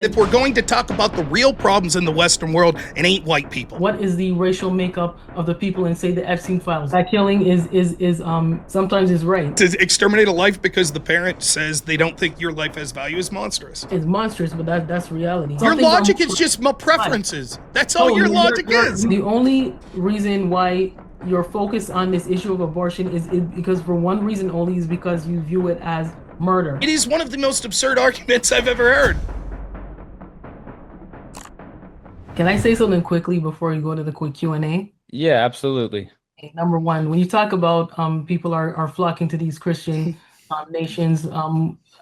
If we're going to talk about the real problems in the Western world, it ain't white people. What is the racial makeup of the people in, say, the Epstein files? That killing is sometimes is right. To exterminate a life because the parent says they don't think your life has value is monstrous. It's monstrous, but that's reality. Your logic is just my preferences. That's all your logic is. The only reason why you're focused on this issue of abortion is because for one reason only, is because you view it as murder. It is one of the most absurd arguments I've ever heard. Can I say something quickly before you go to the quick Q&A? Yeah, absolutely. Okay, number one, when you talk about people are flocking to these Christian nations,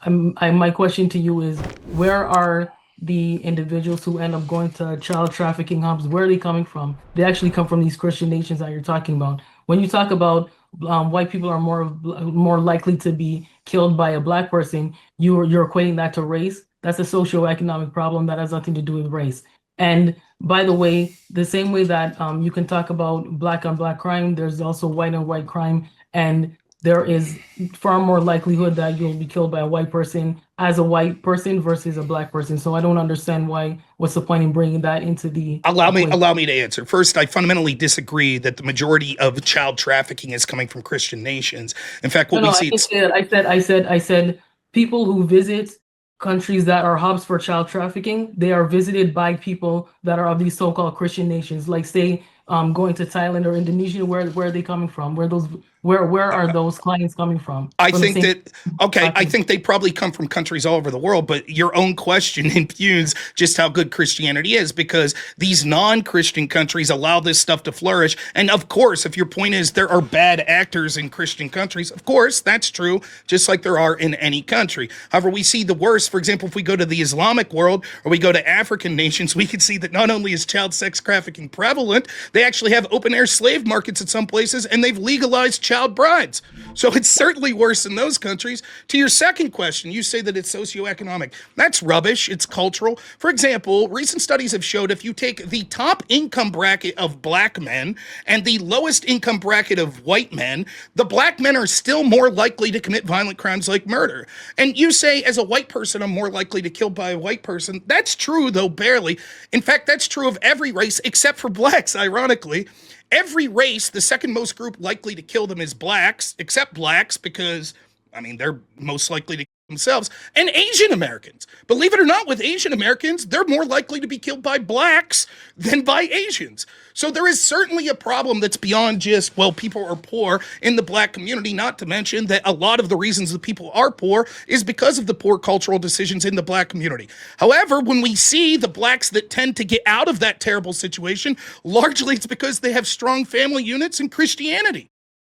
my question to you is, where are the individuals who end up going to child trafficking hubs? Where are they coming from? They actually come from these Christian nations that you're talking about. When you talk about white people are more likely to be killed by a black person, you're equating that to race. That's a socioeconomic problem that has nothing to do with race. And by the way, the same way that you can talk about black on black crime, there's also white on white crime, and there is far more likelihood that you'll be killed by a white person as a white person versus a black person. So I don't understand what's the point in bringing that into the... Allow me to answer. First, I fundamentally disagree that the majority of child trafficking is coming from Christian nations. In fact, what we see... I said people who visit countries that are hubs for child trafficking, they are visited by people that are of these so-called Christian nations, like say going to Thailand or Indonesia. Where are they coming from? Where are those clients coming from? I think they probably come from countries all over the world, but your own question impugns just how good Christianity is, because these non-Christian countries allow this stuff to flourish. And of course, if your point is there are bad actors in Christian countries, of course, that's true, just like there are in any country. However, we see the worst. For example, if we go to the Islamic world or we go to African nations, we can see that not only is child sex trafficking prevalent, they actually have open-air slave markets at some places, and they've legalized child brides. So it's certainly worse in those countries. To your second question, you say that it's socioeconomic. That's rubbish. It's cultural. For example, recent studies have showed if you take the top income bracket of black men and the lowest income bracket of white men, the black men are still more likely to commit violent crimes like murder. And you say, as a white person, I'm more likely to kill by a white person. That's true, though barely. In fact, that's true of every race except for blacks, ironically. Every race, the second most group likely to kill them is blacks, except blacks, because, I mean, they're most likely to kill themselves, and Asian Americans. Believe it or not, with Asian Americans, they're more likely to be killed by blacks than by Asians. So there is certainly a problem that's beyond just, well, people are poor in the black community, not to mention that a lot of the reasons that people are poor is because of the poor cultural decisions in the black community. However, when we see the blacks that tend to get out of that terrible situation, largely it's because they have strong family units and Christianity.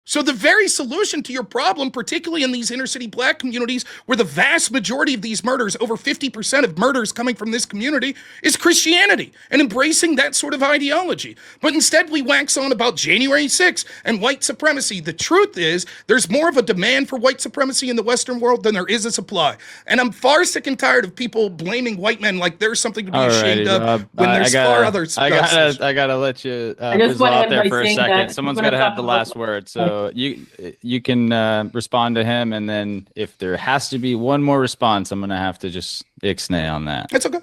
So the very solution to your problem, particularly in these inner city black communities, where the vast majority of these murders, over 50% of murders coming from this community, is Christianity and embracing that sort of ideology. But instead we wax on about January 6th and white supremacy. The truth is there's more of a demand for white supremacy in the Western world than there is a supply. And I'm far sick and tired of people blaming white men like there's something to be ashamed of when there's far other stuff. I gotta let you fizzle out there for a second. Someone's gotta have the last word. So you can respond to him, and then if there has to be one more response, I'm gonna have to just ixnay on that. It's okay.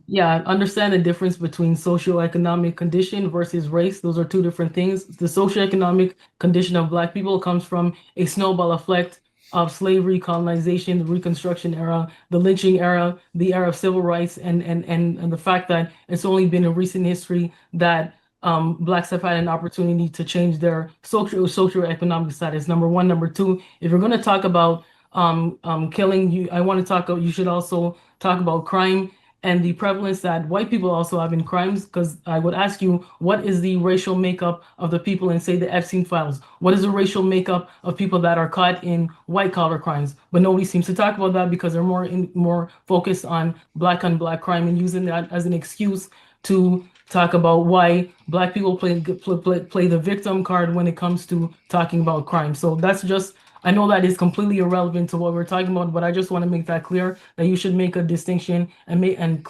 Yeah, understand the difference between socioeconomic condition versus race. Those are two different things. The socioeconomic condition of black people comes from a snowball effect of slavery, colonization, the Reconstruction era, the lynching era, the era of civil rights, and the fact that it's only been in recent history that blacks have had an opportunity to change their socioeconomic status. Number one. Number two, if you're going to talk about killing, you should also talk about crime and the prevalence that white people also have in crimes, because I would ask you, what is the racial makeup of the people in, say, the Epstein files? What is the racial makeup of people that are caught in white-collar crimes? But nobody seems to talk about that because they're more focused on black crime and using that as an excuse to talk about why black people play the victim card when it comes to talking about crime. So that's just, I know that is completely irrelevant to what we're talking about, but I just want to make that clear that you should make a distinction and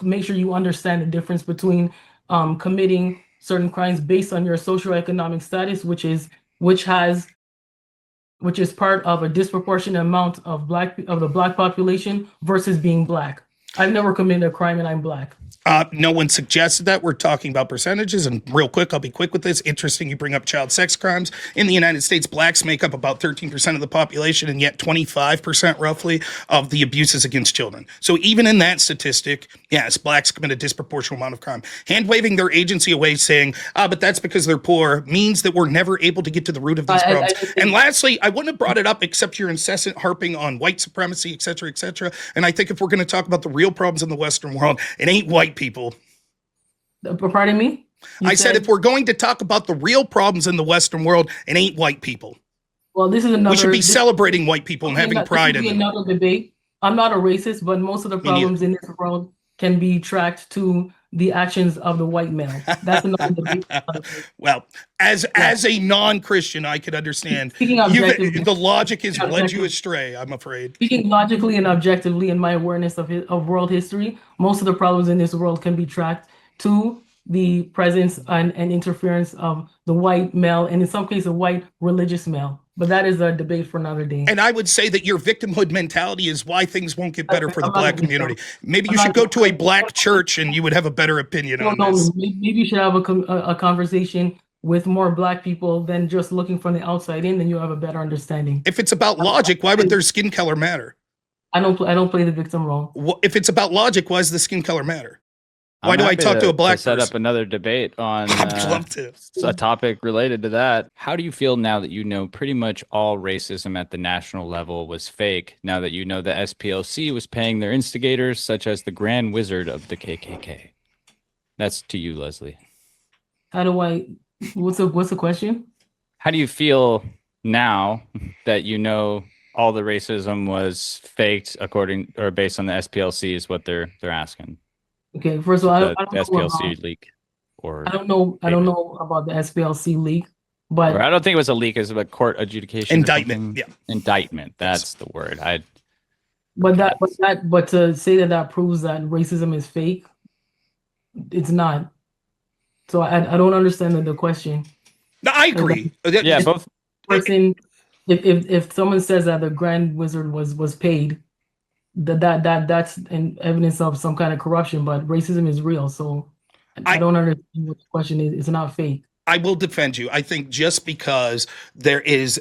make sure you understand the difference between committing certain crimes based on your socioeconomic status, which is part of a disproportionate amount of the black population, versus being black. I've never committed a crime and I'm black. No one suggested that. We're talking about percentages. And real quick, I'll be quick with this. Interesting you bring up child sex crimes. In the United States, blacks make up about 13% of the population, and yet 25% roughly of the abuses against children. So even in that statistic, yes, blacks commit a disproportionate amount of crime. Hand waving their agency away saying, but that's because they're poor, means that we're never able to get to the root of these problems. And lastly, I wouldn't have brought it up except your incessant harping on white supremacy, et cetera, et cetera. And I think if we're going to talk about the real problems in the Western world, it ain't white people. Pardon me? I said if we're going to talk about the real problems in the Western world, it ain't white people. Well, this is another. We should be celebrating white people and having pride in them. Another debate. I'm not a racist, but most of the problems in this world can be tracked to the actions of the white male. That's another debate. Well, as a non-Christian, I could understand. The logic has led you astray, I'm afraid. Speaking logically and objectively, in my awareness of world history, most of the problems in this world can be tracked to the presence and interference of the white male, and in some cases, a white religious male. But that is a debate for another day. And I would say that your victimhood mentality is why things won't get better for the black community. Maybe you should go to a black church and you would have a better opinion on this. Maybe you should have a conversation with more black people than just looking from the outside in, then you have a better understanding. If it's about logic, why would their skin color matter? I don't play the victim role. Well, if it's about logic, why does the skin color matter? Why do I talk to a black person? Set up another debate on I'd love to. A topic related to that. How do you feel now that you know pretty much all racism at the national level was fake, now that you know the SPLC was paying their instigators, such as the Grand Wizard of the KKK? That's to you, Leslie. What's the question? How do you feel now that you know all the racism was faked according or based on the SPLC is what they're asking? Okay, first of all, I don't know SPLC leak, or I don't know about the SPLC leak, but or I don't think it was a leak; it was a court adjudication, indictment. Yeah, indictment. That's the word. But to say that proves that racism is fake, it's not. So I don't understand the question. No, I agree. Yeah, both. Person, if someone says that the Grand Wizard was paid, that's an evidence of some kind of corruption, but racism is real. So I don't understand what the question is. It's not fake. I will defend you. I think just because there is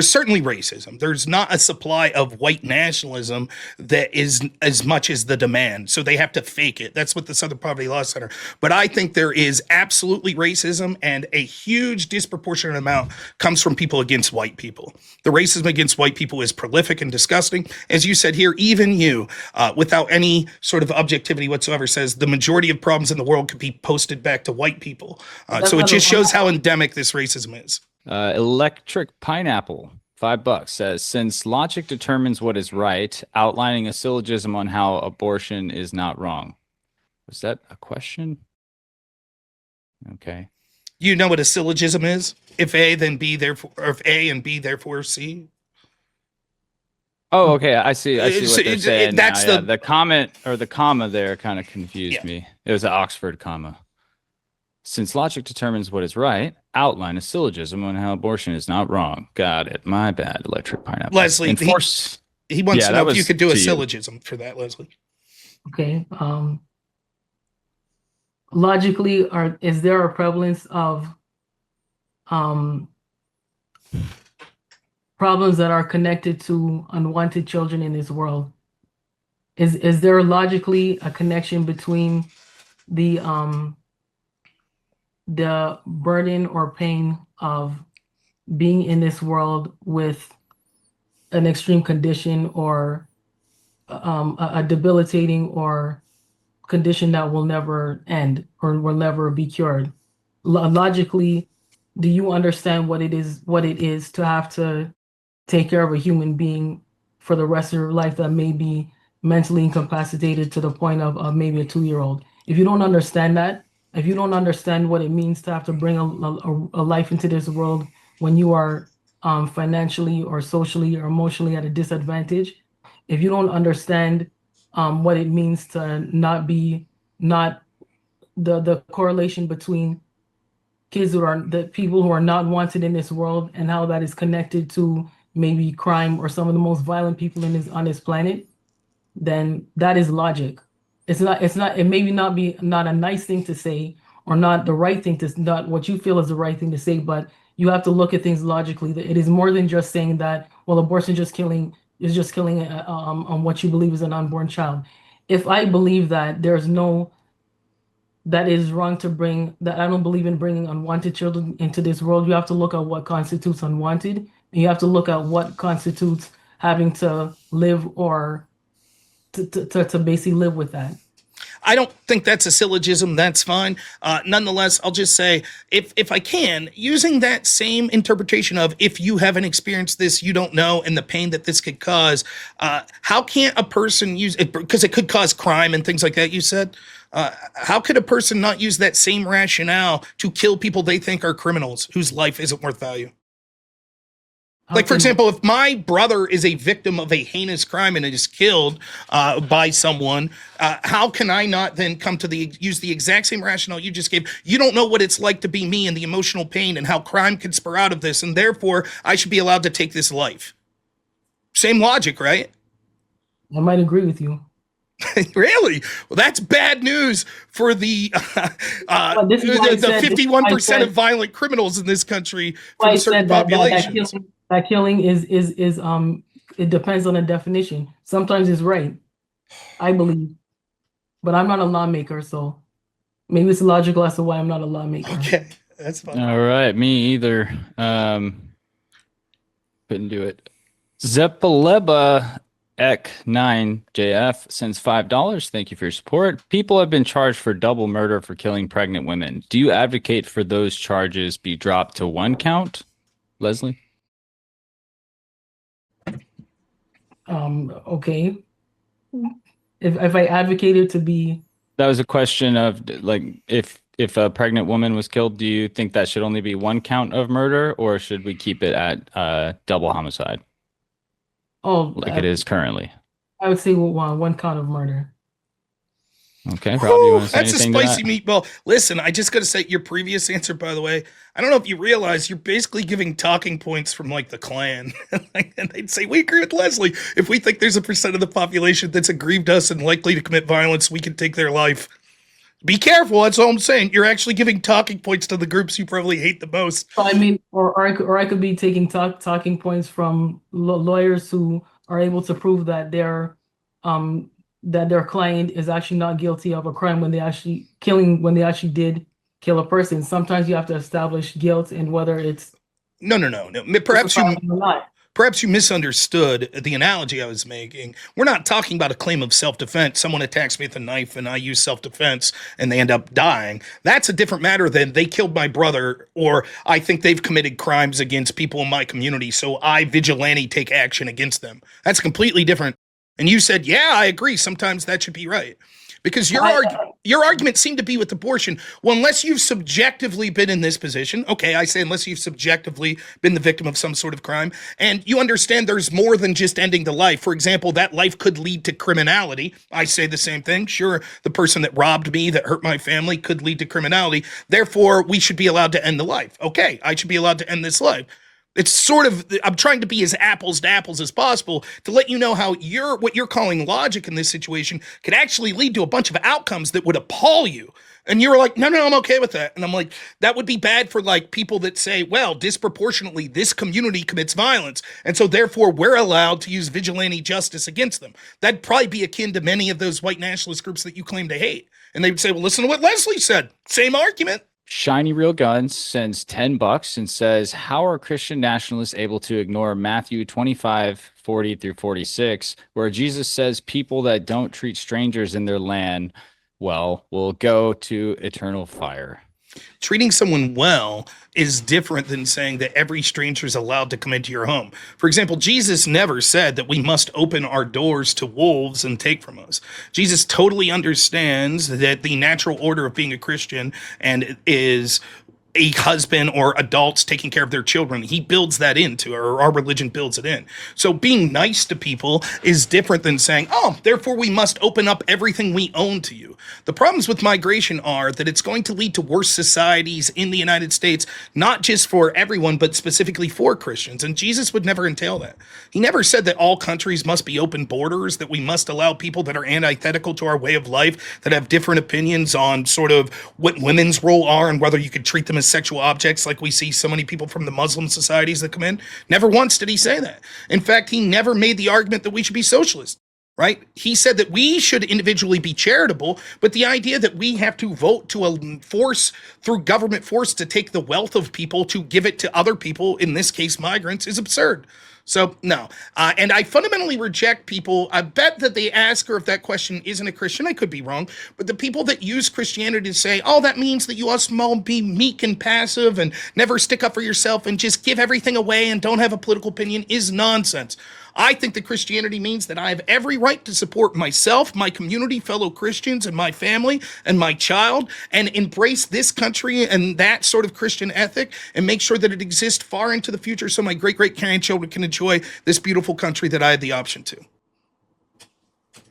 certainly racism. There's not a supply of white nationalism that is as much as the demand. So they have to fake it. That's what the Southern Poverty Law Center. But I think there is absolutely racism, and a huge disproportionate amount comes from people against white people. The racism against white people is prolific and disgusting. As you said here, even you, without any sort of objectivity whatsoever, says the majority of problems in the world could be posted back to white people. So it just shows how endemic this racism is. Electric Pineapple, $5 says, since logic determines what is right, outlining a syllogism on how abortion is not wrong. Was that a question? Okay. You know what a syllogism is? If A, then B, therefore, or if A and B, therefore C. Oh, okay. I see what they're saying. That's now. The comment or the comma there kind of confused me. It was an Oxford comma. Since logic determines what is right, outline a syllogism on how abortion is not wrong. Got it. My bad, Electric Pineapple. Leslie, he wants to know if you could do a syllogism for that, Leslie. Okay. Logically, is there a prevalence of problems that are connected to unwanted children in this world? Is there logically a connection between the burden or pain of being in this world with an extreme condition or a debilitating or condition that will never end or will never be cured? Logically, do you understand what it is to have to take care of a human being for the rest of your life that may be mentally incapacitated to the point of maybe a 2-year-old? If you don't understand that, if you don't understand what it means to have to bring a life into this world when you are financially or socially or emotionally at a disadvantage, if you don't understand what it means to not the correlation between kids who are the people who are not wanted in this world and how that is connected to maybe crime or some of the most violent people on this planet, then that is logic. It's not, it may not be not a nice thing to say or not the right thing to, not what you feel is the right thing to say, but you have to look at things logically. That it is more than just saying that, well, abortion is just killing on what you believe is an unborn child. If I believe that that is wrong to bring, that I don't believe in bringing unwanted children into this world, you have to look at what constitutes unwanted, and you have to look at what constitutes having to live or to basically live with that. I don't think that's a syllogism. That's fine. Nonetheless, I'll just say, if I can, using that same interpretation of if you haven't experienced this, you don't know, and the pain that this could cause, how can't a person use it? Because it could cause crime and things like that, you said. How could a person not use that same rationale to kill people they think are criminals whose life isn't worth value? Like, for example, if my brother is a victim of a heinous crime and is killed by someone, how can I not then come to use the exact same rationale you just gave? You don't know what it's like to be me and the emotional pain and how crime can spur out of this, and therefore I should be allowed to take this life. Same logic, right? I might agree with you. Really? Well, that's bad news for the 51% of violent criminals in this country from a certain population. That killing is it depends on the definition. Sometimes it's right, I believe, but I'm not a lawmaker, so maybe it's logical as to why I'm not a lawmaker. Okay, that's fine. All right, me either. Couldn't do it. Zeppaleba Ek 9JF sends $5. Thank you for your support. People have been charged for double murder for killing pregnant women. Do you advocate for those charges be dropped to 1 count, Leslie? Okay. If I advocated to be, that was a question of like if a pregnant woman was killed, do you think that should only be 1 count of murder, or should we keep it at double homicide? Oh, like it is currently. I would say 1 count of murder. Okay, Rob, you want to say that's anything a spicy to that? meatball. Listen, I just got to say your previous answer, by the way, I don't know if you realize you're basically giving talking points from like the Klan. And they'd say, we agree with Leslie. If we think there's a % of the population that's aggrieved us and likely to commit violence, we can take their life. Be careful. That's all I'm saying. You're actually giving talking points to the groups you probably hate the most. I mean, or I could be taking talking points from lawyers who are able to prove that their client is actually not guilty of a crime when they actually did kill a person. Sometimes you have to establish guilt and whether it's no. Perhaps you misunderstood the analogy I was making. We're not talking about a claim of self-defense. Someone attacks me with a knife and I use self-defense and they end up dying. That's a different matter than they killed my brother, or I think they've committed crimes against people in my community, so I vigilante take action against them. That's completely different. And you said, yeah, I agree. Sometimes that should be right. Because your argument seemed to be with abortion. Well, unless you've subjectively been in this position, okay, I say unless you've subjectively been the victim of some sort of crime, and you understand there's more than just ending the life. For example, that life could lead to criminality. I say the same thing. Sure, the person that robbed me, that hurt my family, could lead to criminality. Therefore, we should be allowed to end the life. Okay, I should be allowed to end this life. It's sort of, I'm trying to be as apples to apples as possible to let you know how what you're calling logic in this situation could actually lead to a bunch of outcomes that would appall you. And you were like, no, I'm okay with that. And I'm like, that would be bad for like people that say, well, disproportionately, this community commits violence. And so therefore we're allowed to use vigilante justice against them. That'd probably be akin to many of those white nationalist groups that you claim to hate. And they would say, well, listen to what Leslie said. Same argument. Shiny Real Guns sends $10 and says, how are Christian nationalists able to ignore Matthew 25:40-46, where Jesus says people that don't treat strangers in their land well will go to eternal fire? Treating someone well is different than saying that every stranger is allowed to come into your home. For example, Jesus never said that we must open our doors to wolves and take from us. Jesus totally understands that the natural order of being a Christian and is a husband or adults taking care of their children. He builds that into, or our religion builds it in. So being nice to people is different than saying, oh, therefore we must open up everything we own to you. The problems with migration are that it's going to lead to worse societies in the United States, not just for everyone, but specifically for Christians. And Jesus would never entail that. He never said that all countries must be open borders, that we must allow people that are antithetical to our way of life, that have different opinions on sort of what women's role are and whether you could treat them as sexual objects like we see so many people from the Muslim societies that come in. Never once did he say that. In fact, he never made the argument that we should be socialist, right? He said that we should individually be charitable, but the idea that we have to vote to force through government force to take the wealth of people to give it to other people, in this case migrants, is absurd. So, no. And I fundamentally reject people. I bet that they ask her if that question isn't a Christian. I could be wrong. But the people that use Christianity to say, oh, that means that you must be meek and passive and never stick up for yourself and just give everything away and don't have a political opinion is nonsense. I think that Christianity means that I have every right to support myself, my community, fellow Christians, and my family, and my child, and embrace this country and that sort of Christian ethic, and make sure that it exists far into the future so my great-great-grandchildren can enjoy this beautiful country that I had the option to.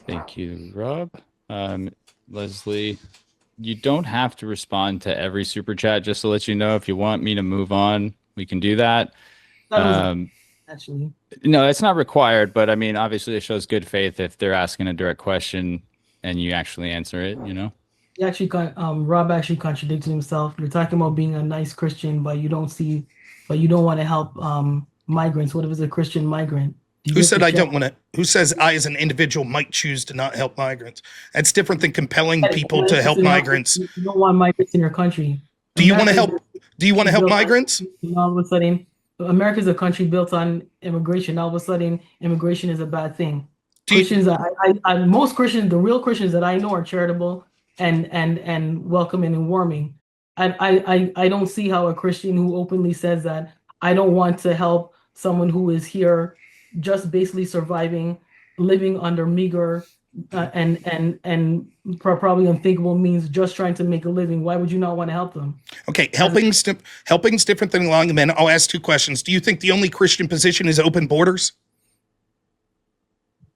Thank you, Rob. Leslie, you don't have to respond to every super chat, just to let you know. If you want me to move on, we can do that. Actually, no, it's not required, but I mean, obviously it shows good faith if they're asking a direct question and you actually answer it, you know? He actually, Rob actually contradicted himself. You're talking about being a nice Christian, but you don't want to help migrants. What if it's a Christian migrant? Who said I don't want to? Who says I, as an individual, might choose to not help migrants? That's different than compelling people to help migrants. You don't want migrants in your country. Do you want to help? Do you want to help migrants? All of a sudden, America is a country built on immigration. All of a sudden, immigration is a bad thing. Christians, most Christians, the real Christians that I know, are charitable and welcoming and warming. I don't see how a Christian who openly says that I don't want to help someone who is here just basically surviving, living under meager and probably unthinkable means, just trying to make a living. Why would you not want to help them? Okay, helping's different than allowing them in. I'll ask two questions. Do you think the only Christian position is open borders?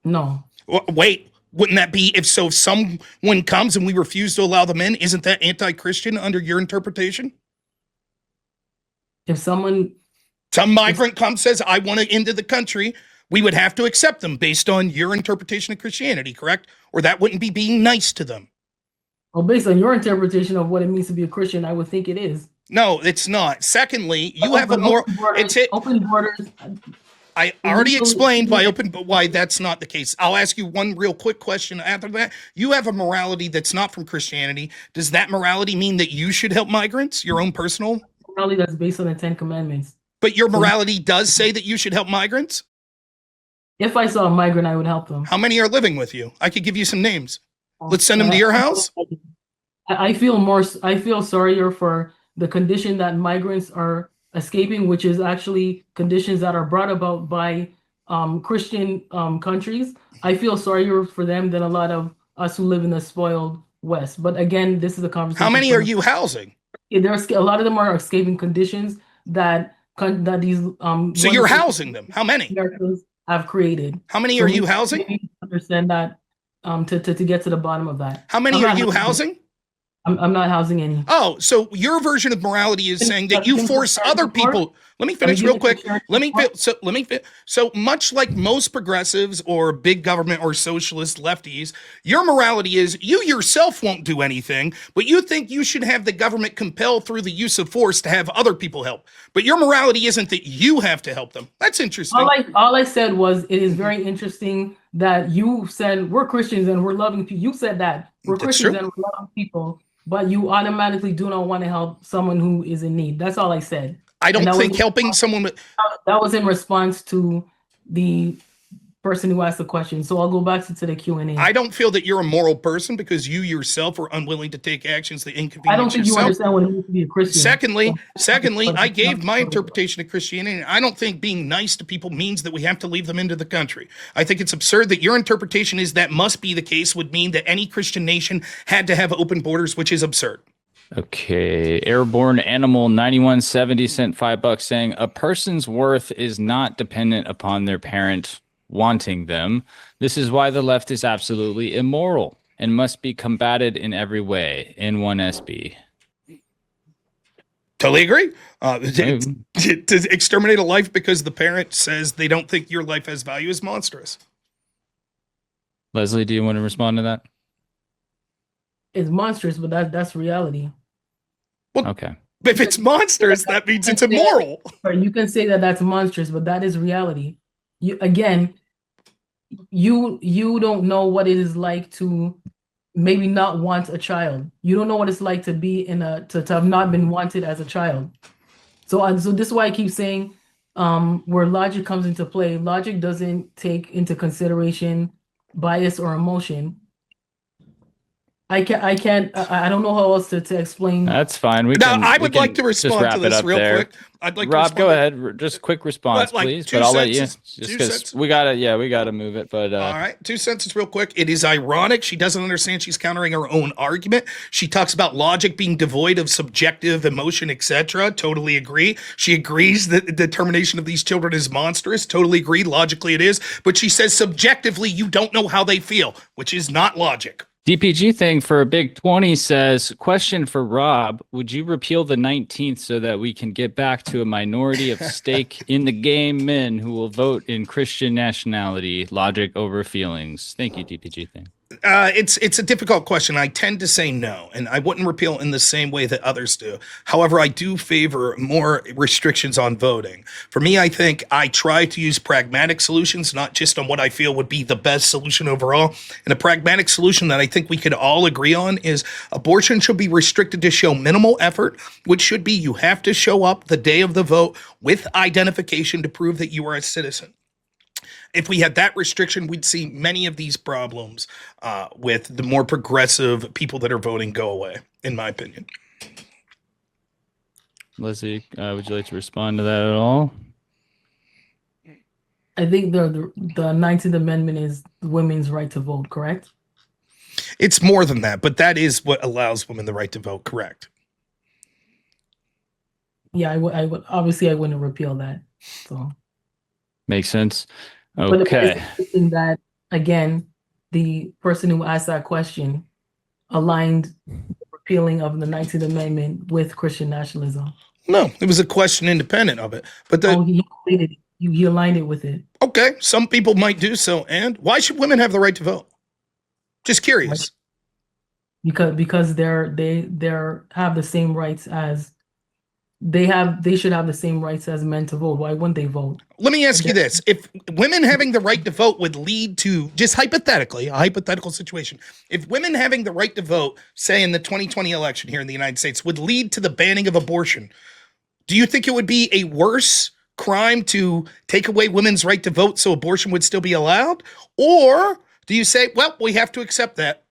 No. Wait, wouldn't that be if someone comes and we refuse to allow them in? Isn't that anti-Christian under your interpretation? If some migrant comes, says, I want to into the country, we would have to accept them based on your interpretation of Christianity, correct? Or that wouldn't be being nice to them. Well, based on your interpretation of what it means to be a Christian, I would think it is. No, it's not. Secondly, you have a more... Open borders... I already explained why that's not the case. I'll ask you one real quick question after that. You have a morality that's not from Christianity. Does that morality mean that you should help migrants, your own personal? Morality that's based on the 10 Commandments. But your morality does say that you should help migrants? If I saw a migrant, I would help them. How many are living with you? I could give you some names. Let's send them to your house. I feel sorrier for the condition that migrants are escaping, which is actually conditions that are brought about by Christian countries. I feel sorrier for them than a lot of us who live in the spoiled West. But again, this is a conversation. How many are you housing? There's a lot of them are escaping conditions that these so you're housing them. How many Americans have created? How many are you housing? Understand that to get to the bottom of that. How many are you housing? I'm not housing any. Oh, so your version of morality is saying that you force other people. Let me finish real quick. So much like most progressives or big government or socialist lefties, your morality is you yourself won't do anything, but you think you should have the government compel through the use of force to have other people help. But your morality isn't that you have to help them. That's interesting. All I said was it is very interesting that you said we're Christians and we're loving people. You said that we're Christians and we're loving people, but you automatically do not want to help someone who is in need. That's all I said. I don't think helping someone with... That was in response to the person who asked the question. So I'll go back to the Q&A. I don't feel that you're a moral person because you yourself are unwilling to take actions that inconvenience yourself. I don't think you understand what it means to be a Christian. Secondly, I gave my interpretation of Christianity, and I don't think being nice to people means that we have to leave them into the country. I think it's absurd that your interpretation is that must be the case would mean that any Christian nation had to have open borders, which is absurd. Okay, Airborne Animal 9170 sent $5 saying a person's worth is not dependent upon their parent wanting them. This is why the left is absolutely immoral and must be combated in every way. N1SB. Totally agree. To exterminate a life because the parent says they don't think your life has value is monstrous. Leslie, do you want to respond to that? It's monstrous, but that's reality. Well, okay. If it's monstrous, that means it's immoral. You can say that that's monstrous, but that is reality. You don't know what it is like to maybe not want a child. You don't know what it's like to be to have not been wanted as a child. So this is why I keep saying where logic comes into play. Logic doesn't take into consideration bias or emotion. I don't know how else to explain. That's fine. I would like to respond to this real quick. I'd like Rob, go ahead. Just quick response, please. But I'll let you. Just because we gotta move it. But all right, 2 sentences real quick. It is ironic. She doesn't understand she's countering her own argument. She talks about logic being devoid of subjective emotion, etc. Totally agree. She agrees that the determination of these children is monstrous. Totally agree. Logically it is. But she says subjectively you don't know how they feel, which is not logic. DPG thing for a big 20 says, question for Rob, would you repeal the 19th so that we can get back to a minority of stake in the game men who will vote in Christian nationality, logic over feelings? Thank you, DPG thing. It's a difficult question. I tend to say no, and I wouldn't repeal in the same way that others do. However, I do favor more restrictions on voting. For me, I think I try to use pragmatic solutions, not just on what I feel would be the best solution overall. And a pragmatic solution that I think we could all agree on is abortion should be restricted to show minimal effort, which should be you have to show up the day of the vote with identification to prove that you are a citizen. If we had that restriction, we'd see many of these problems with the more progressive people that are voting go away, in my opinion. Leslie, would you like to respond to that at all? I think the 19th Amendment is women's right to vote, correct? It's more than that, but that is what allows women the right to vote, correct? Yeah, I would obviously I wouldn't repeal that. So makes sense. Okay. But in that, again, the person who asked that question aligned the repealing of the 19th Amendment with Christian nationalism. No, it was a question independent of it. But he aligned it with it. Okay, some people might do so. And why should women have the right to vote? Just curious. Because they have the same rights as they should have the same rights as men to vote. Why wouldn't they vote? Let me ask you this. If women having the right to vote would lead to, just hypothetically, a hypothetical situation, if women having the right to vote, say in the 2020 election here in the United States, would lead to the banning of abortion, do you think it would be a worse crime to take away women's right to vote so abortion would still be allowed? Or do you say, well, we have to accept that?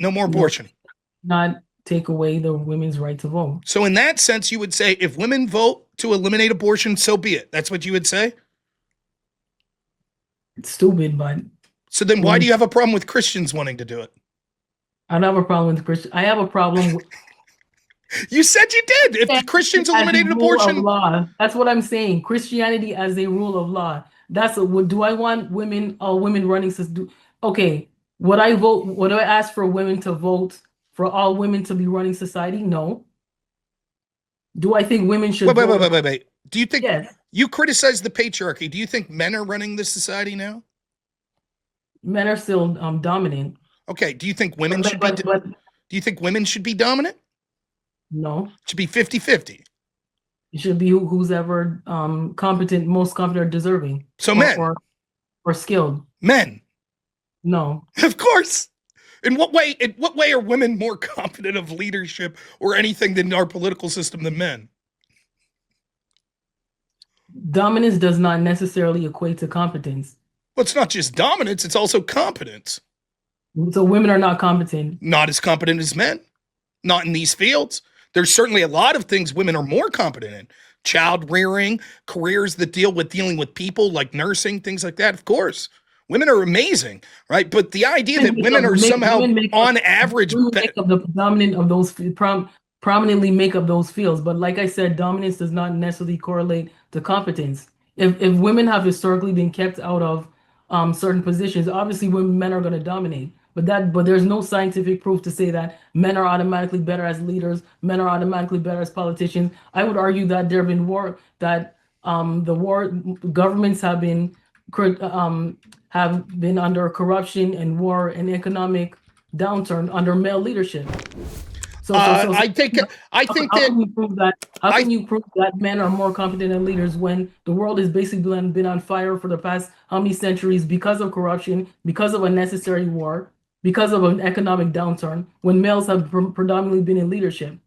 No more abortion. Not take away the women's right to vote. So in that sense, you would say if women vote to eliminate abortion, so be it. That's what you would say? It's stupid, but... So then why do you have a problem with Christians wanting to do it? I don't have a problem with Christians. I have a problem with... You said you did. If the Christians eliminated abortion... Law. That's what I'm saying. Christianity as a rule of law. Do I want women running to do... Okay, would I ask for women to vote for all women to be running society? No. Do I think women should Wait. Do you think yes. You criticize the patriarchy? Do you think men are running this society now? Men are still dominant. Okay. Do you think women should be? Do you think women should be dominant? No. It should be 50-50. It should be who's ever competent, most competent or deserving. So men or skilled. Men. No. Of course. In what way are women more competent of leadership or anything than our political system than men? Dominance does not necessarily equate to competence. Well, it's not just dominance, it's also competence. So women are not competent. Not as competent as men. Not in these fields. There's certainly a lot of things women are more competent in. Child rearing, careers that dealing with people like nursing, things like that, of course. Women are amazing, right? But the idea that women are somehow on average make up the predominant of those prominently make up those fields. But like I said, dominance does not necessarily correlate to competence. If women have historically been kept out of certain positions, obviously men are going to dominate. But there's no scientific proof to say that men are automatically better as leaders, men are automatically better as politicians. I would argue that there have been governments have been under corruption and war and economic downturn under male leadership. I think how can you prove that men are more competent than leaders when the world has basically been on fire for the past how many centuries because of corruption, because of unnecessary war, because of an economic downturn, when males have predominantly been in leadership?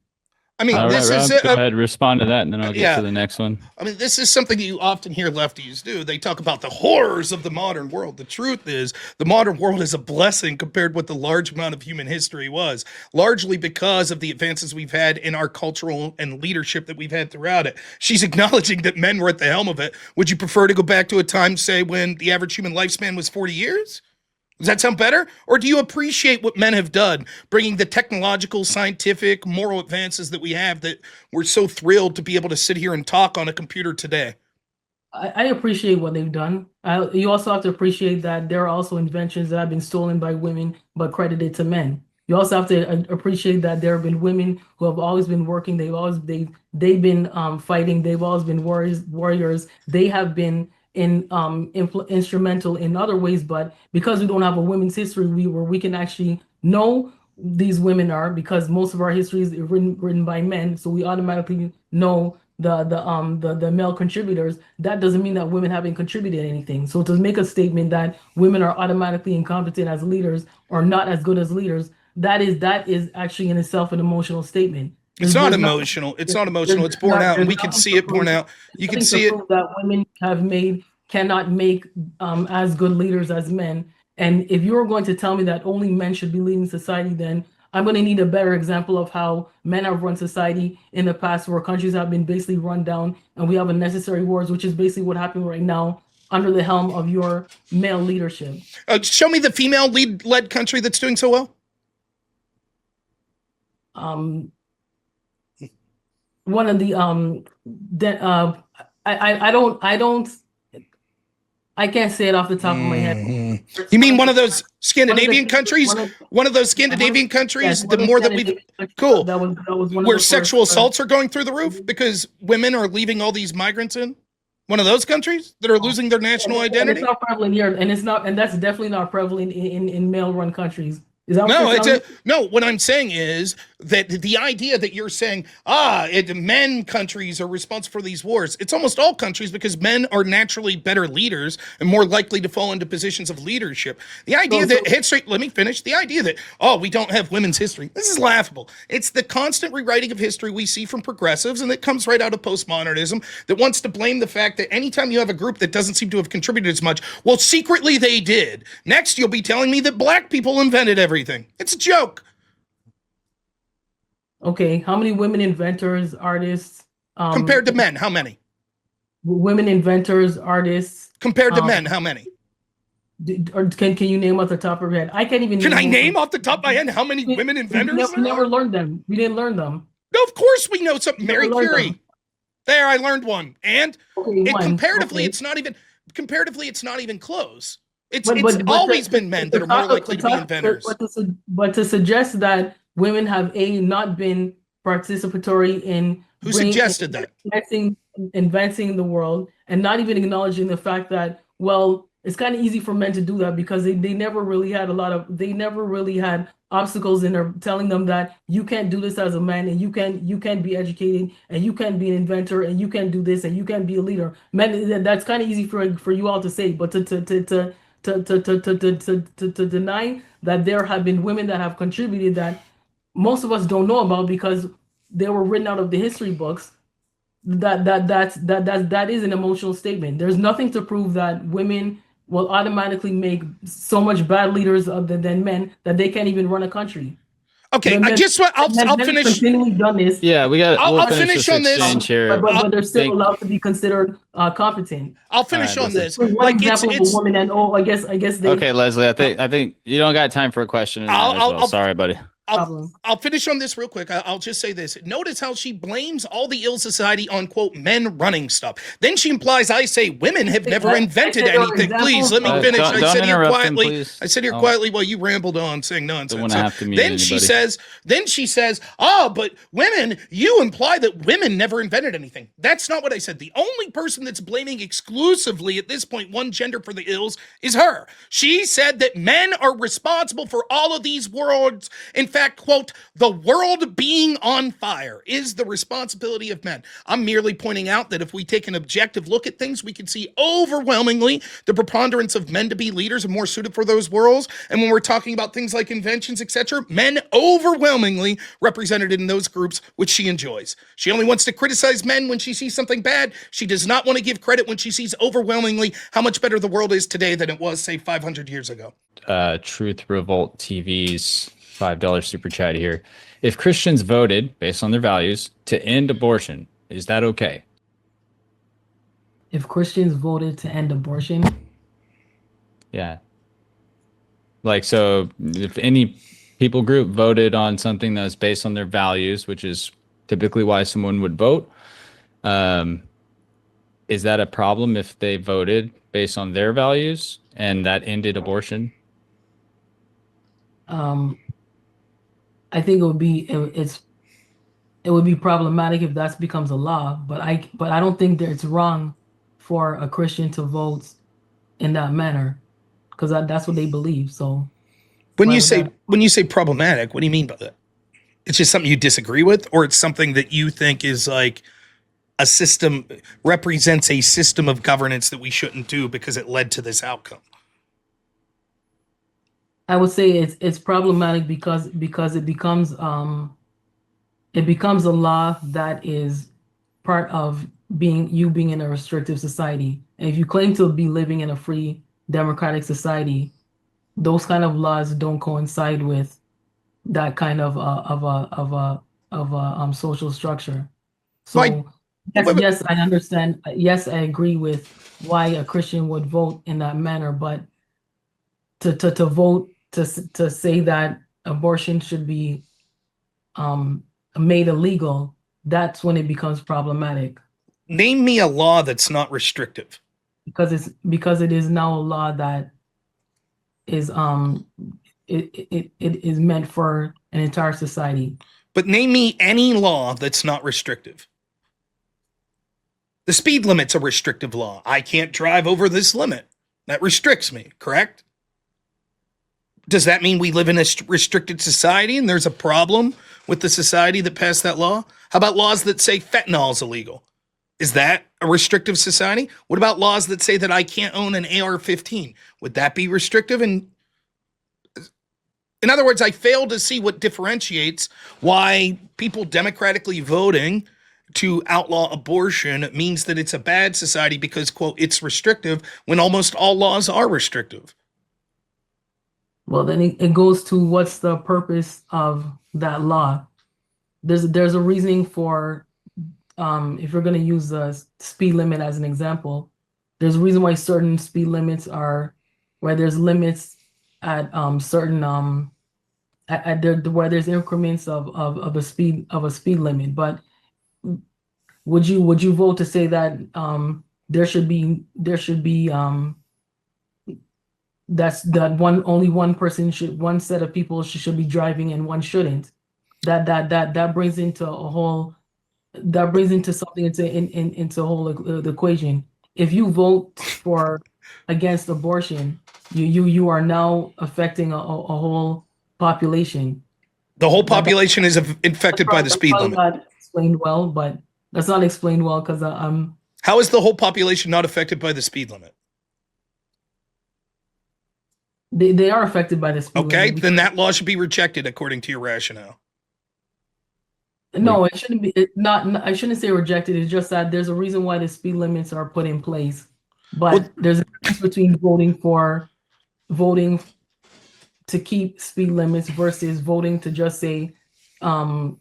I mean, go ahead, respond to that, and then I'll get to the next one. I mean, this is something you often hear lefties do. They talk about the horrors of the modern world. The truth is, the modern world is a blessing compared to what the large amount of human history was, largely because of the advances we've had in our cultural and leadership that we've had throughout it. She's acknowledging that men were at the helm of it. Would you prefer to go back to a time, say, when the average human lifespan was 40 years? Does that sound better? Or do you appreciate what men have done, bringing the technological, scientific, moral advances that we have that we're so thrilled to be able to sit here and talk on a computer today? I appreciate what they've done. You also have to appreciate that there are also inventions that have been stolen by women but credited to men. You also have to appreciate that there have been women who have always been working. They've been fighting. They've always been warriors. They have been instrumental in other ways, but because we don't have a women's history where we can actually know these women are, because most of our history is written by men, so we automatically know the male contributors. That doesn't mean that women haven't contributed anything. So to make a statement that women are automatically incompetent as leaders or not as good as leaders, that is actually in itself an emotional statement. It's not emotional. It's not emotional. It's borne out, and we can see it borne out. You can see it that women cannot make as good leaders as men. And if you're going to tell me that only men should be leading society, then I'm going to need a better example of how men have run society in the past, where countries have been basically run down and we have unnecessary wars, which is basically what happened right now under the helm of your male leadership. Show me the female led country that's doing so well. One of the I can't say it off the top of my head. You mean one of those Scandinavian countries? One of those Scandinavian countries? The more that we've cool. That was one where sexual assaults are going through the roof because women are leaving all these migrants in. One of those countries that are losing their national identity. It's not prevalent here, and that's definitely not prevalent in male-run countries. No, what I'm saying is that the idea that you're saying, men countries are responsible for these wars. It's almost all countries, because men are naturally better leaders and more likely to fall into positions of leadership. The idea let me finish. The idea that, we don't have women's history. This is laughable. It's the constant rewriting of history we see from progressives, and that comes right out of postmodernism, that wants to blame the fact that anytime you have a group that doesn't seem to have contributed as much, well, secretly they did. Next, you'll be telling me that black people invented everything. It's a joke. Okay, how many women inventors, artists? Compared to men, how many? Women inventors, artists. Compared to men, how many? Or can you name off the top of your head? I can't even. Can I name off the top of my head how many women inventors? We never learned them. We didn't learn them. No, of course we know something. Mary Curie. There, I learned one. And comparatively, it's not even close. It's always been men that are more likely to be inventors. But to suggest that women have not been participatory in who suggested that advancing the world, and not even acknowledging the fact that, well, it's kind of easy for men to do that because they never really had obstacles in there telling them that you can't do this as a man, and you can't be educated, and you can't be an inventor, and you can't do this, and you can't be a leader. Men, that's kind of easy for you all to say, but to deny that there have been women that have contributed that most of us don't know about because they were written out of the history books, that is an emotional statement. There's nothing to prove that women will automatically make so much bad leaders than men that they can't even run a country. Okay, I'll finish. Continually done this. Yeah, I'll finish on this. Here. But they're still allowed to be considered competent. I'll finish on this. One example of a woman, and I guess they. Okay, Leslie, I think you don't got time for a question. Sorry, buddy. I'll finish on this real quick. I'll just say this. Notice how she blames all the ill society on, quote, men running stuff. Then she implies I say women have never invented anything. Please, let me finish. I sit here quietly while you rambled on saying nonsense. Then she says, but women, you imply that women never invented anything. That's not what I said. The only person that's blaming exclusively at this point one gender for the ills is her. She said that men are responsible for all of these worlds. In fact, quote, the world being on fire is the responsibility of men. I'm merely pointing out that if we take an objective look at things, we can see overwhelmingly the preponderance of men to be leaders and more suited for those worlds. And when we're talking about things like inventions, etc., men overwhelmingly represented in those groups, which she enjoys. She only wants to criticize men when she sees something bad. She does not want to give credit when she sees overwhelmingly how much better the world is today than it was, say, 500 years ago. Truth Revolt TV's $5 super chat here. If Christians voted based on their values to end abortion, is that okay? If Christians voted to end abortion? Yeah. Like, so if any people group voted on something that's based on their values, which is typically why someone would vote, is that a problem if they voted based on their values and that ended abortion? I think it would be problematic if that becomes a law, but I don't think that it's wrong for a Christian to vote in that manner, because that's what they believe. So when you say problematic, what do you mean by that? It's just something you disagree with, or it's something that you think is like a system, represents a system of governance that we shouldn't do because it led to this outcome? I would say it's problematic because it becomes a law that is part of being in a restrictive society. And if you claim to be living in a free democratic society, those kind of laws don't coincide with that kind of social structure. So yes, I understand. Yes, I agree with why a Christian would vote in that manner, but to vote to say that abortion should be made illegal, that's when it becomes problematic. Name me a law that's not restrictive. Because it is now a law that is it is meant for an entire society. But name me any law that's not restrictive. The speed limit's a restrictive law. I can't drive over this limit. That restricts me, correct? Does that mean we live in a restricted society and there's a problem with the society that passed that law? How about laws that say fentanyl is illegal? Is that a restrictive society? What about laws that say that I can't own an AR-15? Would that be restrictive? And in other words, I fail to see what differentiates why people democratically voting to outlaw abortion means that it's a bad society because, quote, it's restrictive when almost all laws are restrictive. Well, then it goes to what's the purpose of that law. There's a reasoning for, if you're going to use the speed limit as an example, there's a reason why certain speed limits are, where there's limits at certain where there's increments of a speed limit. But would you vote to say that there should be only one person one set of people should be driving and one shouldn't? That brings into something into a whole equation. If you vote against abortion, you are now affecting a whole population. The whole population is infected by the speed limit. Not explained well, but that's not explained well because How is the whole population not affected by the speed limit? They are affected by the speed limit. Okay, then that law should be rejected according to your rationale. No, it shouldn't be. I shouldn't say rejected. It's just that there's a reason why the speed limits are put in place. But there's a difference between voting to keep speed limits versus voting to just say to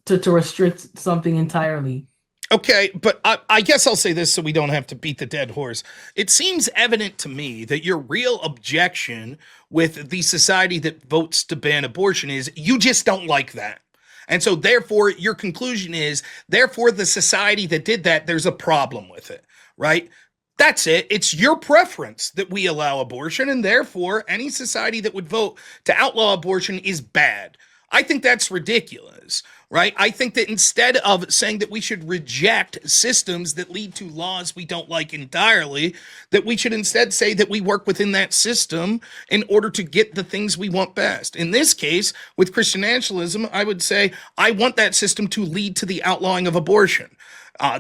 restrict something entirely. Okay, but I guess I'll say this so we don't have to beat the dead horse. It seems evident to me that your real objection with the society that votes to ban abortion is you just don't like that. And so therefore your conclusion is, therefore the society that did that, there's a problem with it, right? That's it. It's your preference that we allow abortion, and therefore any society that would vote to outlaw abortion is bad. I think that's ridiculous, right? I think that instead of saying that we should reject systems that lead to laws we don't like entirely, that we should instead say that we work within that system in order to get the things we want best. In this case, with Christian nationalism, I would say I want that system to lead to the outlawing of abortion.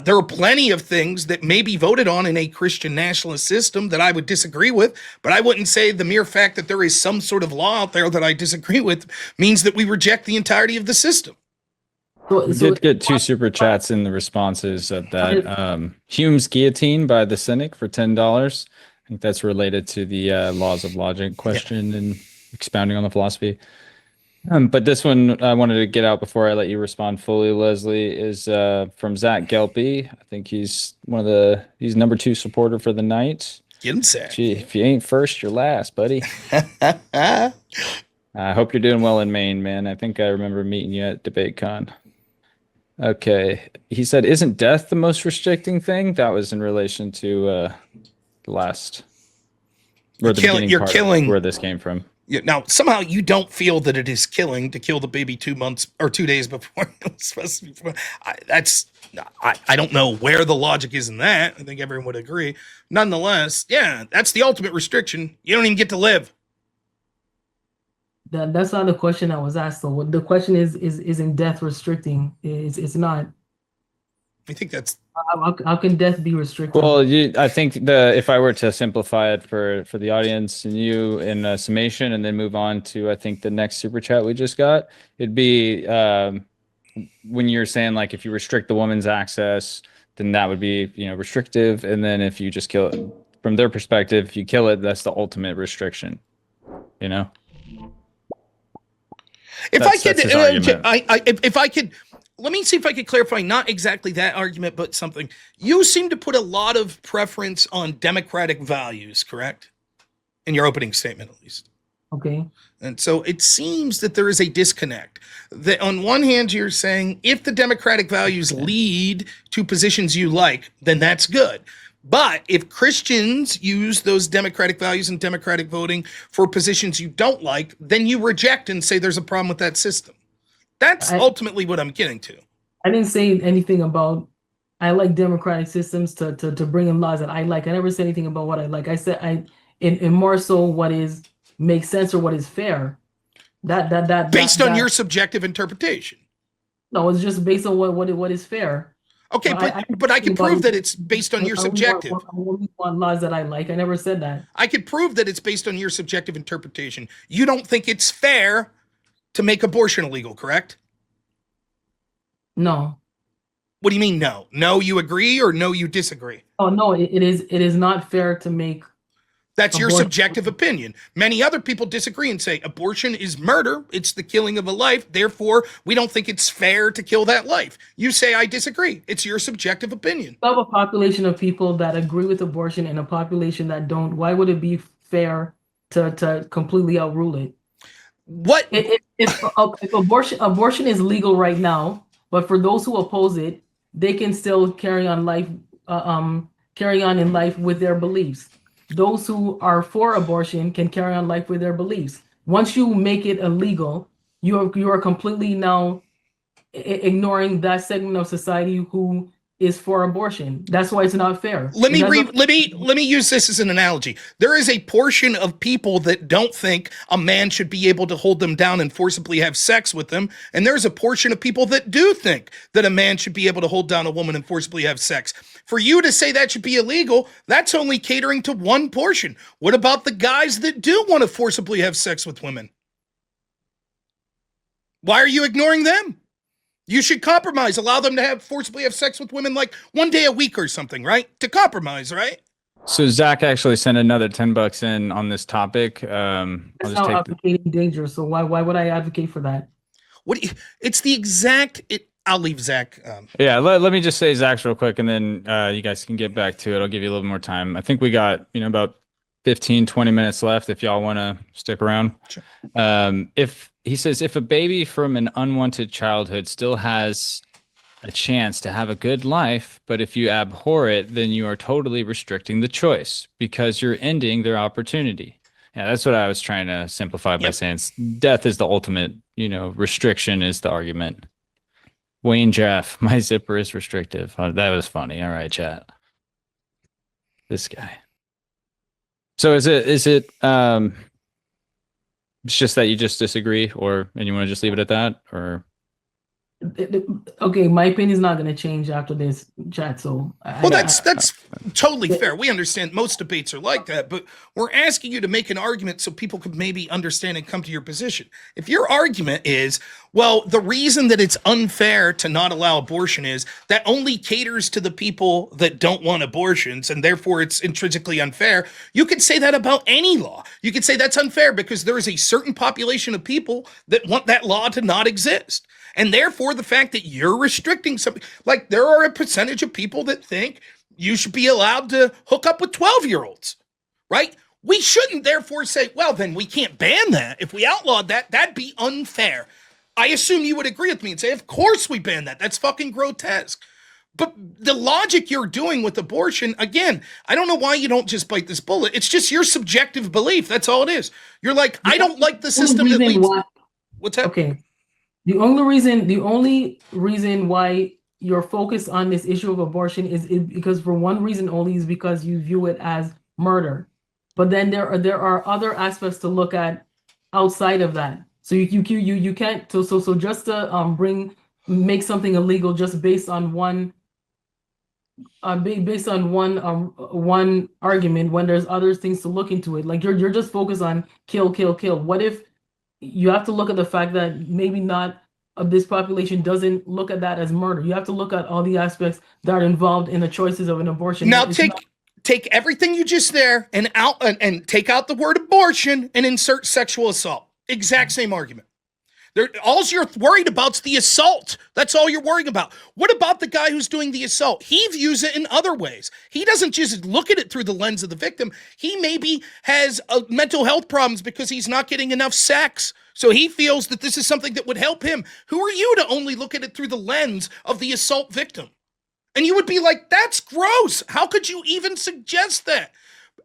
There are plenty of things that may be voted on in a Christian nationalist system that I would disagree with, but I wouldn't say the mere fact that there is some sort of law out there that I disagree with means that we reject the entirety of the system. We did get 2 super chats in the responses of that. Hume's Guillotine by the Cynic for $10. I think that's related to the laws of logic question and expounding on the philosophy. But this one I wanted to get out before I let you respond fully, Leslie, is from Zach Gelpy. I think he's he's number 2 supporter for the night. Get him, Zach. Gee, if you ain't first, you're last, buddy. I hope you're doing well in Maine, man. I think I remember meeting you at DebateCon. Okay. He said, isn't death the most restricting thing? That was in relation to the last, or the beginning part of where this came from. Now, somehow you don't feel that it is killing to kill the baby 2 months or 2 days before it was supposed to be born. I don't know where the logic is in that. I think everyone would agree. Nonetheless, yeah, that's the ultimate restriction. You don't even get to live. That's not the question I was asked, though. The question isn't death restricting? It's not. I think that's... How can death be restricted? Well, I think if I were to simplify it for the audience and you in a summation, and then move on to, I think, the next super chat we just got, it'd be when you're saying, like, if you restrict the woman's access, then that would be, restrictive. And then if you just kill it, from their perspective, if you kill it, that's the ultimate restriction, If I could, let me see if I could clarify, not exactly that argument, but something. You seem to put a lot of preference on democratic values, correct? In your opening statement, at least. Okay. And so it seems that there is a disconnect. That on one hand, you're saying if the democratic values lead to positions you like, then that's good. But if Christians use those democratic values and democratic voting for positions you don't like, then you reject and say there's a problem with that system. That's ultimately what I'm getting to. I didn't say anything about I like democratic systems to bring in laws that I like. I never said anything about what I like. I said in more so what makes sense or what is fair. Based on your subjective interpretation. No, it's just based on what is fair. Okay, but I can prove that it's based on your subjective. I want laws that I like. I never said that. I could prove that it's based on your subjective interpretation. You don't think it's fair to make abortion illegal, correct? No. What do you mean no? No, you agree, or no, you disagree? Oh, no, it is not fair to make. That's your subjective opinion. Many other people disagree and say abortion is murder. It's the killing of a life. Therefore, we don't think it's fair to kill that life. You say I disagree. It's your subjective opinion. We have a population of people that agree with abortion and a population that don't. Why would it be fair to completely outrule it? What if abortion is legal right now, but for those who oppose it, they can still carry on in life with their beliefs. Those who are for abortion can carry on life with their beliefs. Once you make it illegal, you are completely now ignoring that segment of society who is for abortion. That's why it's not fair. Let me use this as an analogy. There is a portion of people that don't think a man should be able to hold them down and forcibly have sex with them, and there's a portion of people that do think that a man should be able to hold down a woman and forcibly have sex. For you to say that should be illegal, that's only catering to one portion. What about the guys that do want to forcibly have sex with women? Why are you ignoring them? You should compromise, allow them to forcibly have sex with women like one day a week or something, right? To compromise, right? So Zach actually sent another $10 in on this topic. It's not advocating danger. So why would I advocate for that? It's the exact. I'll leave Zach. Yeah, let me just say Zach's real quick, and then you guys can get back to it. I'll give you a little more time. I think we got about 15, 20 minutes left if y'all want to stick around. Sure. If he says if a baby from an unwanted childhood still has a chance to have a good life, but if you abhor it, then you are totally restricting the choice because you're ending their opportunity. Yeah, that's what I was trying to simplify by saying death is the ultimate, restriction is the argument. Wayne Jeff, my zipper is restrictive. Oh, that was funny. All right, chat. This guy. So is it it's just that you just disagree and you want to just leave it at that, or? Okay, my opinion is not going to change after this chat. So that's totally fair. We understand most debates are like that, but we're asking you to make an argument so people could maybe understand and come to your position. If your argument is, well, the reason that it's unfair to not allow abortion is that only caters to the people that don't want abortions, and therefore it's intrinsically unfair, you could say that about any law. You could say that's unfair because there is a certain population of people that want that law to not exist. And therefore, the fact that you're restricting something, like there are a percentage of people that think you should be allowed to hook up with 12-year-olds, right? We shouldn't therefore say, well, then we can't ban that. If we outlawed that, that'd be unfair. I assume you would agree with me and say, of course we ban that. That's fucking grotesque. But the logic you're doing with abortion, again, I don't know why you don't just bite this bullet. It's just your subjective belief. That's all it is. You're like, I don't like the system that leads. What's that? Okay. The only reason why you're focused on this issue of abortion is because for one reason only is because you view it as murder. But then there are other aspects to look at outside of that. So you can't so just to make something illegal just based on one one argument when there's other things to look into it. Like you're just focused on kill. What if you have to look at the fact that maybe not of this population doesn't look at that as murder? You have to look at all the aspects that are involved in the choices of an abortion. Now take everything you just there and take out the word abortion and insert sexual assault. Exact same argument. All you're worried about is the assault. That's all you're worrying about. What about the guy who's doing the assault? He views it in other ways. He doesn't just look at it through the lens of the victim. He maybe has mental health problems because he's not getting enough sex. So he feels that this is something that would help him. Who are you to only look at it through the lens of the assault victim? And you would be like, that's gross. How could you even suggest that?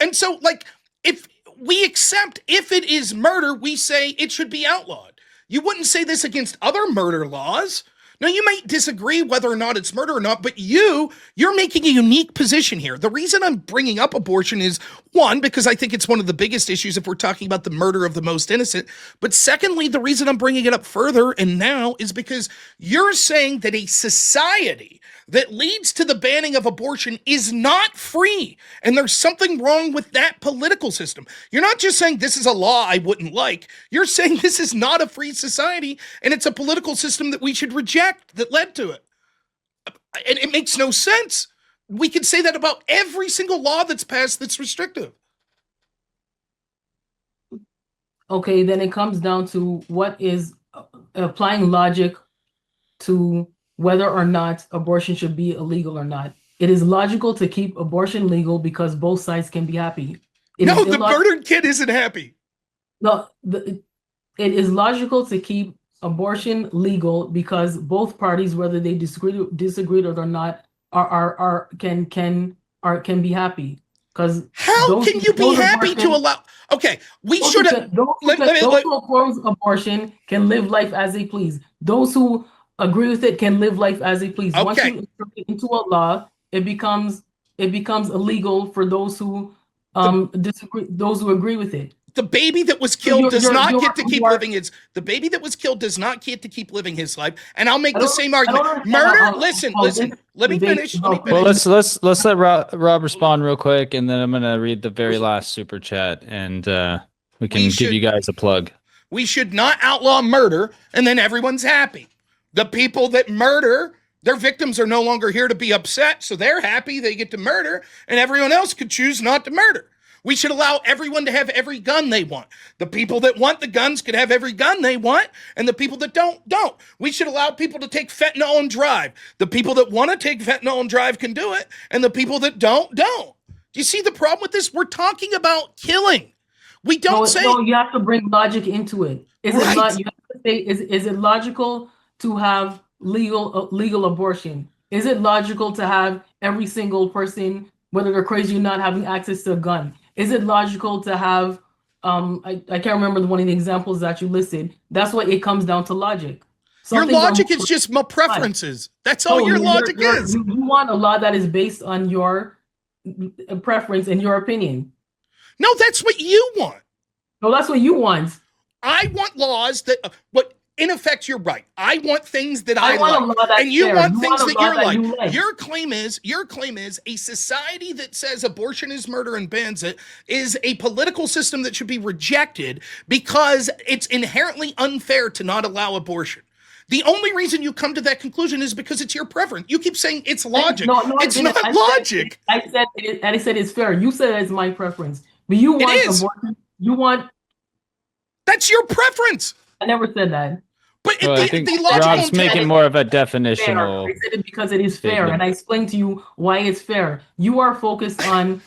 And so, like, if we accept if it is murder, we say it should be outlawed. You wouldn't say this against other murder laws. Now, you might disagree whether or not it's murder or not, but you're making a unique position here. The reason I'm bringing up abortion is, one, because I think it's one of the biggest issues if we're talking about the murder of the most innocent. But secondly, the reason I'm bringing it up further and now is because you're saying that a society that leads to the banning of abortion is not free. And there's something wrong with that political system. You're not just saying this is a law I wouldn't like. You're saying this is not a free society and it's a political system that we should reject that led to it. And it makes no sense. We can say that about every single law that's passed that's restrictive. Okay, then it comes down to what is applying logic to whether or not abortion should be illegal or not. It is logical to keep abortion legal because both sides can be happy. No, the murdered kid isn't happy. No, it is logical to keep abortion legal because both parties, whether they disagree or not, can be happy. Because how can you be happy to allow? Okay, we should have. Those who oppose abortion can live life as they please. Those who agree with it can live life as they please. Okay. Once you insert it into a law, it becomes illegal for those who disagree, those who agree with it. The baby that was killed does not get to keep living his. The baby that was killed does not get to keep living his life. And I'll make the same argument. Murder. Listen. Let me finish. Well, let's let Rob respond real quick, and then I'm gonna read the very last super chat, and we can give you guys a plug. We should not outlaw murder, and then everyone's happy. The people that murder Their victims are no longer here to be upset, so they're happy they get to murder, and everyone else could choose not to murder. We should allow everyone to have every gun they want. The people that want the guns could have every gun they want, and the people that don't. We should allow people to take fentanyl and drive. The people that want to take fentanyl and drive can do it, and the people that don't. Do you see the problem with this? We're talking about killing. We don't say... No, you have to bring logic into it. Is it not? You have to say, is it logical to have legal abortion? Is it logical to have every single person, whether they're crazy or not, having access to a gun? Is it logical to have, I can't remember one of the examples that you listed. That's why it comes down to logic. Your logic is just my preferences. That's all your logic is. You want a law that is based on your preference and your opinion. No, that's what you want. No, that's what you want. I want laws that, in effect, you're right. I want things that I want like, and you want things that you're like. You like. Your claim is a society that says abortion is murder and bans it is a political system that should be rejected because it's inherently unfair to not allow abortion. The only reason you come to that conclusion is because it's your preference. You keep saying it's logic. No, it's not logic. I said it's fair. You said it's my preference, but you want abortion. You want. That's your preference. I never said that. But I think Rob's making more of a definitional. I said it because it is fair, and I explained to you why it's fair. You are focused on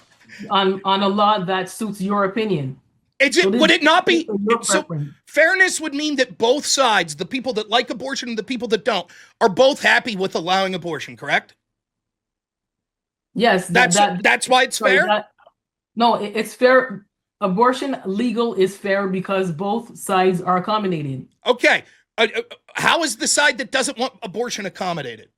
a law that suits your opinion. Would it not be? So fairness would mean that both sides, the people that like abortion and the people that don't, are both happy with allowing abortion, correct? Yes. That's why it's fair? No, it's fair. Abortion legal is fair because both sides are accommodated. Okay. How is the side that doesn't want abortion accommodated?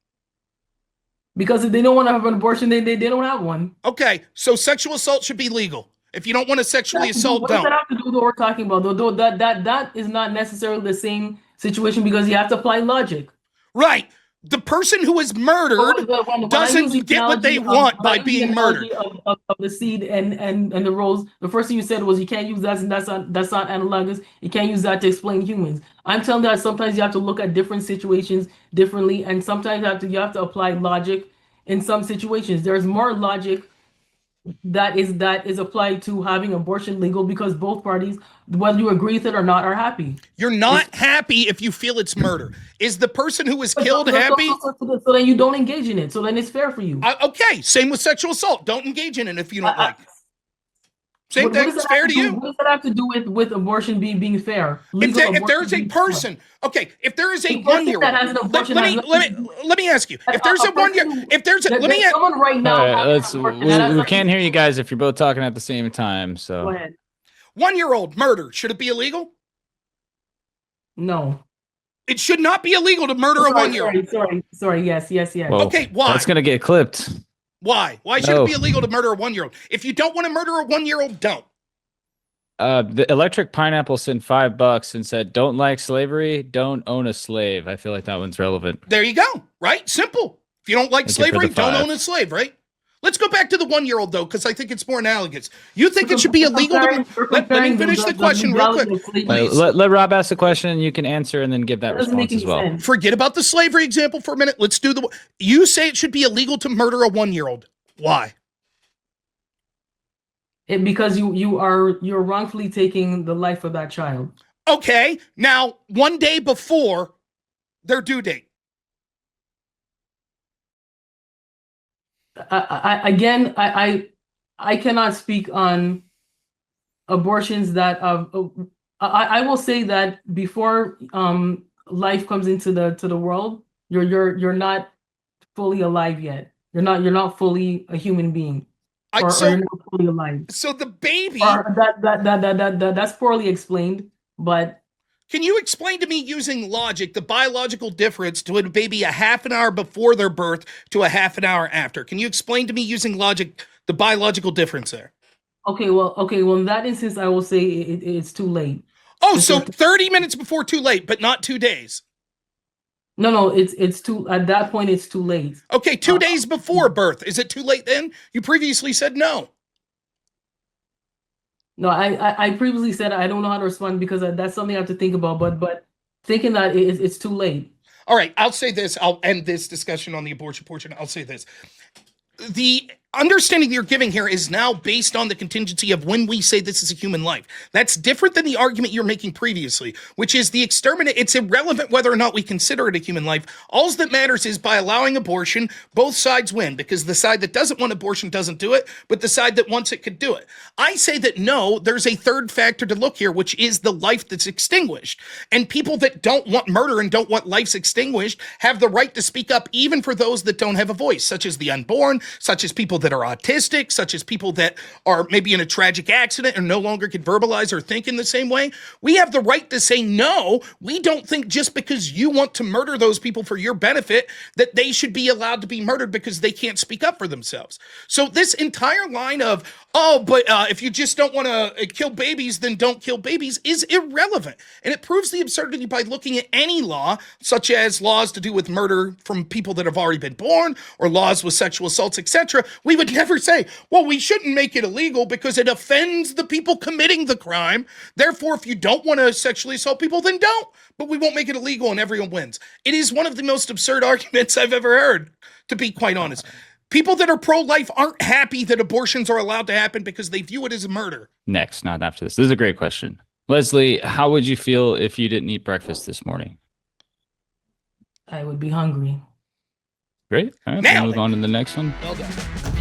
Because if they don't want to have an abortion, they don't have one. Okay, so sexual assault should be legal. If you don't want to sexually assault, don't. What does that have to do with what we're talking about? Though that is not necessarily the same situation because you have to apply logic. Right. The person who is murdered doesn't get what they want by being murdered. Of the seed and the rose, the first thing you said was you can't use that, and that's not analogous. You can't use that to explain humans. I'm telling you that sometimes you have to look at different situations differently, and sometimes you have to apply logic in some situations. There's more logic that is applied to having abortion legal because both parties, whether you agree with it or not, are happy. You're not happy if you feel it's murder. Is the person who was killed happy? So then you don't engage in it. So then it's fair for you. Okay, same with sexual assault. Don't engage in it if you don't like it. Same thing. It's fair to you. What does that have to do with abortion being fair? If there is a person, okay, if there is a 1-year-old, let me ask you. If there's a 1 year, if there's a, let me ask someone right now. We can't hear you guys if you're both talking at the same time. So go ahead. 1-year-old murder, should it be illegal? No. It should not be illegal to murder a 1-year-old. Sorry. Yes. Well, okay, why? That's gonna get clipped. Why? Why should it be illegal to murder a 1-year-old? If you don't want to murder a 1-year-old, don't. The Electric Pineapple sent $5 and said, "Don't like slavery, don't own a slave." I feel like that one's relevant. There you go. Right? Simple. If you don't like slavery, don't own a slave, right? Let's go back to the 1-year-old, though, because I think it's more analogous. You think it should be illegal to... Let me finish the question real quick. Let Rob ask the question, and you can answer and then give that response as well. Forget about the slavery example for a minute. Let's do the... You say it should be illegal to murder a 1-year-old. Why? Because you're wrongfully taking the life of that child. Okay. Now, 1 day before their due date. I cannot speak on abortions that I will say that before life comes into the world, you're not fully alive yet. You're not fully a human being. Or you're not fully alive. So the baby that's poorly explained, but can you explain to me using logic the biological difference to a baby a half an hour before their birth to a half an hour after? Can you explain to me using logic the biological difference there? Okay, well, in that instance, I will say it's too late. Oh, so 30 minutes before too late, but not 2 days. No, it's too, at that point, it's too late. Okay, 2 days before birth. Is it too late then? You previously said no. No, I previously said I don't know how to respond because that's something I have to think about, but thinking that it's too late. All right, I'll say this. I'll end this discussion on the abortion portion. I'll say this. The understanding you're giving here is now based on the contingency of when we say this is a human life. That's different than the argument you're making previously, which is the exterminate. It's irrelevant whether or not we consider it a human life. All that matters is by allowing abortion, both sides win, because the side that doesn't want abortion doesn't do it, but the side that wants it could do it. I say that no, there's a third factor to look here, which is the life that's extinguished. And people that don't want murder and don't want lives extinguished have the right to speak up, even for those that don't have a voice, such as the unborn, such as people that are autistic, such as people that are maybe in a tragic accident and no longer can verbalize or think in the same way. We have the right to say, no, we don't think just because you want to murder those people for your benefit that they should be allowed to be murdered because they can't speak up for themselves. So this entire line of, oh, but if you just don't want to kill babies, then don't kill babies is irrelevant. And it proves the absurdity by looking at any law, such as laws to do with murder from people that have already been born or laws with sexual assaults, etc. We would never say, well, we shouldn't make it illegal because it offends the people committing the crime. Therefore, if you don't want to sexually assault people, then don't. But we won't make it illegal and everyone wins. It is one of the most absurd arguments I've ever heard, to be quite honest. People that are pro-life aren't happy that abortions are allowed to happen because they view it as a murder. Next, not after this. This is a great question. Leslie, how would you feel if you didn't eat breakfast this morning? I would be hungry. Great. All right, we'll move on to the next one. Well done.